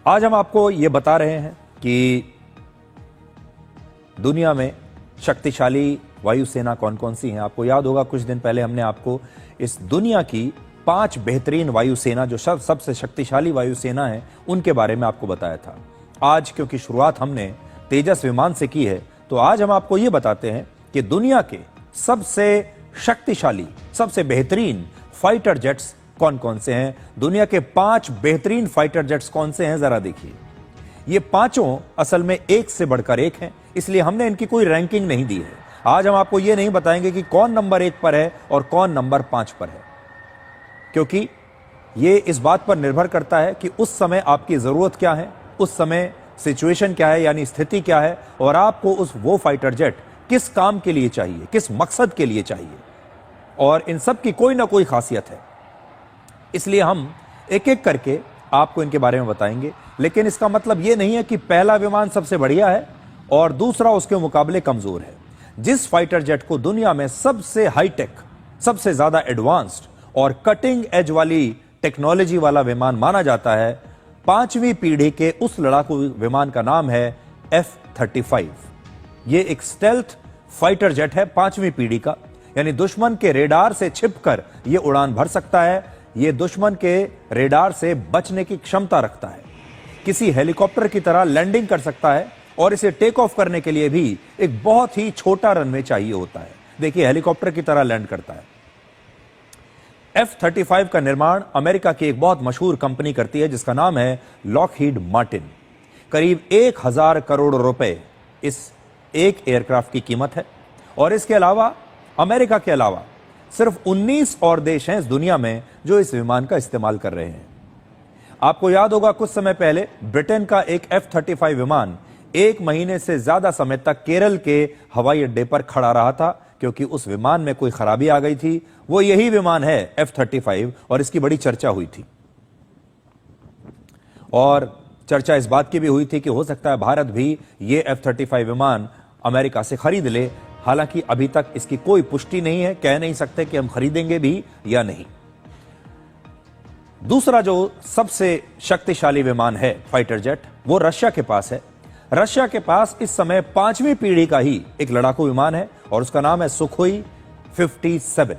आज हम आपको ये बता रहे हैं कि दुनिया में शक्तिशाली वायुसेना कौन कौन सी हैं। आपको याद होगा कुछ दिन पहले हमने आपको इस दुनिया की 5 बेहतरीन वायुसेना जो सबसे शक्तिशाली वायुसेना है उनके बारे में आपको बताया था। आज क्योंकि शुरुआत हमने तेजस विमान से की है, तो आज हम आपको ये बताते हैं कि दुनिया के सबसे शक्तिशाली, सबसे बेहतरीन फाइटर जेट्स कौन कौन से हैं। दुनिया के 5 बेहतरीन फाइटर जेट्स कौन से हैं, जरा देखिए। ये पांचों असल में एक से बढ़कर एक हैं, इसलिए हमने इनकी कोई रैंकिंग नहीं दी है। आज हम आपको ये नहीं बताएंगे कि कौन नंबर 1 पर है और कौन नंबर 5 पर है, क्योंकि ये इस बात पर निर्भर करता है कि उस समय आपकी जरूरत क्या है, उस समय सिचुएशन क्या है, यानी स्थिति क्या है, और आपको वो फाइटर जेट किस काम के लिए चाहिए, किस मकसद के लिए चाहिए। और इन सब की कोई ना कोई खासियत है, इसलिए हम एक एक करके आपको इनके बारे में बताएंगे। लेकिन इसका मतलब यह नहीं है कि पहला विमान सबसे बढ़िया है और दूसरा उसके मुकाबले कमजोर है। जिस फाइटर जेट को दुनिया में सबसे हाईटेक, सबसे ज्यादा एडवांस्ड और कटिंग एज वाली टेक्नोलॉजी वाला विमान माना जाता है, 5वीं पीढ़ी के उस लड़ाकू विमान का नाम है F-35। यह एक स्टेल्थ फाइटर जेट है 5वीं पीढ़ी का, यानी दुश्मन के रेडार से छिपकर यह उड़ान भर सकता है। यह दुश्मन के रेडार से बचने की क्षमता रखता है, किसी हेलीकॉप्टर की तरह लैंडिंग कर सकता है, और इसे टेक ऑफ करने के लिए भी एक बहुत ही छोटा रनवे चाहिए होता है। देखिए, हेलीकॉप्टर की तरह लैंड करता है। F-35 का निर्माण अमेरिका की एक बहुत मशहूर कंपनी करती है जिसका नाम है लॉकहीड मार्टिन। करीब 1000 करोड़ रुपए इस एक एयरक्राफ्ट की कीमत है, और इसके अलावा अमेरिका के अलावा सिर्फ 19 और देश हैं इस दुनिया में जो इस विमान का इस्तेमाल कर रहे हैं। आपको याद होगा कुछ समय पहले ब्रिटेन का एक F-35 विमान 1 महीने से ज्यादा समय तक केरल के हवाई अड्डे पर खड़ा रहा था, क्योंकि उस विमान में कोई खराबी आ गई थी। वो यही विमान है F-35, और इसकी बड़ी चर्चा हुई थी। और चर्चा इस बात की भी हुई थी कि हो सकता है भारत भी ये F-35 विमान अमेरिका से खरीद ले। हालांकि अभी तक इसकी कोई पुष्टि नहीं है, कह नहीं सकते कि हम खरीदेंगे भी या नहीं। दूसरा जो सबसे शक्तिशाली विमान है फाइटर जेट, वो रशिया के पास है। रशिया के पास इस समय 5वीं पीढ़ी का ही एक लड़ाकू विमान है, और उसका नाम है सुखोई 57,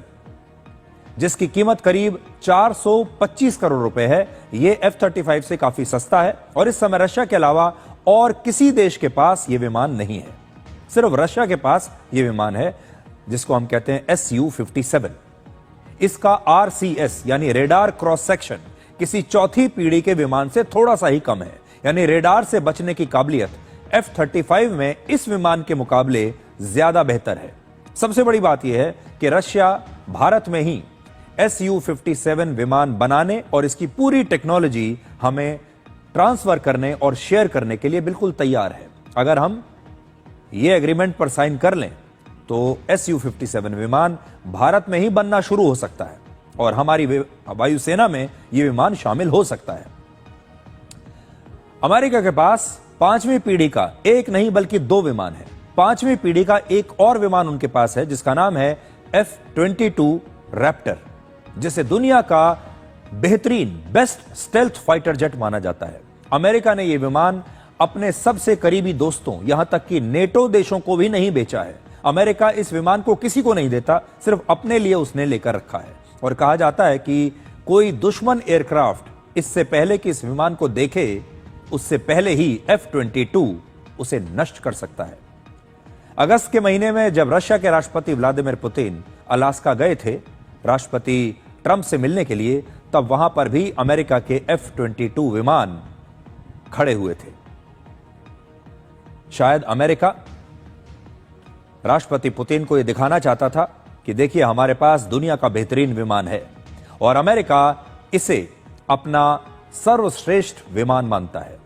जिसकी कीमत करीब 425 करोड़ रुपए है। यह F-35 से काफी सस्ता है, और इस समय रशिया के अलावा और किसी देश के पास यह विमान नहीं है। सिर्फ रशिया के पास यह विमान है, जिसको हम कहते हैं Su-57। इसका RCS यानी रेडार क्रॉस सेक्शन किसी चौथी पीढ़ी के विमान से थोड़ा सा ही कम है, यानी रेडार से बचने की काबिलियत F-35 में इस विमान के मुकाबले ज्यादा बेहतर है। सबसे बड़ी बात यह है कि रशिया भारत में ही Su-57 विमान बनाने और इसकी पूरी टेक्नोलॉजी हमें ट्रांसफर करने और शेयर करने के लिए बिल्कुल तैयार है। अगर हम ये एग्रीमेंट पर साइन कर लें तो Su-57 विमान भारत में ही बनना शुरू हो सकता है, और हमारी वायुसेना में यह विमान शामिल हो सकता है। अमेरिका के पास 5वीं पीढ़ी का एक नहीं बल्कि 2 विमान है। 5वीं पीढ़ी का एक और विमान उनके पास है जिसका नाम है F-22 रैप्टर, जिसे दुनिया का बेहतरीन बेस्ट स्टेल्थ फाइटर जेट माना जाता है। अमेरिका ने यह विमान अपने सबसे करीबी दोस्तों, यहां तक कि नेटो देशों को भी नहीं बेचा है। अमेरिका इस विमान को किसी को नहीं देता, सिर्फ अपने लिए उसने लेकर रखा है। और कहा जाता है कि कोई दुश्मन एयरक्राफ्ट इससे पहले कि इस विमान को देखे, उससे पहले ही F-22 उसे नष्ट कर सकता है। अगस्त के महीने में जब रशिया के राष्ट्रपति व्लादिमीर पुतिन अलास्का गए थे राष्ट्रपति ट्रंप से मिलने के लिए, तब वहां पर भी अमेरिका के F-22 विमान खड़े हुए थे। शायद अमेरिका राष्ट्रपति पुतिन को यह दिखाना चाहता था कि देखिए, हमारे पास दुनिया का बेहतरीन विमान है, और अमेरिका इसे अपना सर्वश्रेष्ठ विमान मानता है।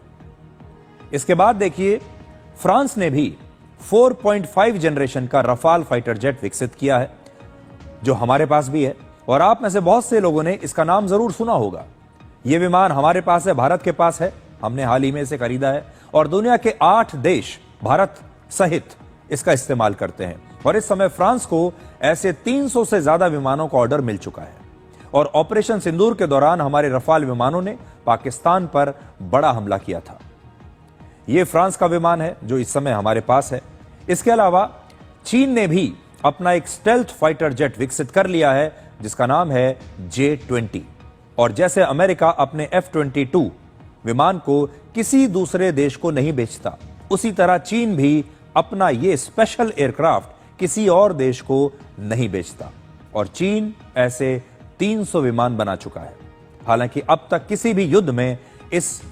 इसके बाद देखिए, फ्रांस ने भी 4.5 जनरेशन का रफाल फाइटर जेट विकसित किया है, जो हमारे पास भी है, और आप में से बहुत से लोगों ने इसका नाम जरूर सुना होगा। यह विमान हमारे पास है, भारत के पास है, हमने हाल ही में इसे खरीदा है, और दुनिया के 8 देश भारत सहित इसका इस्तेमाल करते हैं। और इस समय फ्रांस को ऐसे 300 से ज्यादा विमानों का ऑर्डर मिल चुका है। और ऑपरेशन सिंदूर के दौरान हमारे रफाल विमानों ने पाकिस्तान पर बड़ा हमला किया था। यह फ्रांस का विमान है जो इस समय हमारे पास है। इसके अलावा चीन ने भी अपना एक स्टेल्थ फाइटर जेट विकसित कर लिया है जिसका नाम है J-20। और जैसे अमेरिका अपने F-22 विमान को किसी दूसरे देश को नहीं बेचता, उसी तरह चीन भी अपना यह स्पेशल एयरक्राफ्ट किसी और देश को नहीं बेचता। और चीन ऐसे 300 विमान बना चुका है। हालांकि अब तक किसी भी युद्ध में इस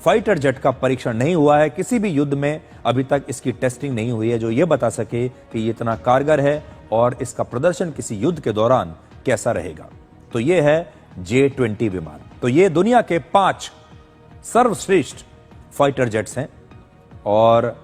फाइटर जेट का परीक्षण नहीं हुआ है, किसी भी युद्ध में अभी तक इसकी टेस्टिंग नहीं हुई है जो यह बता सके कि ये इतना कारगर है और इसका प्रदर्शन किसी युद्ध के दौरान कैसा रहेगा। तो यह है J-20 विमान। तो ये दुनिया के 5 सर्वश्रेष्ठ फाइटर जेट्स हैं और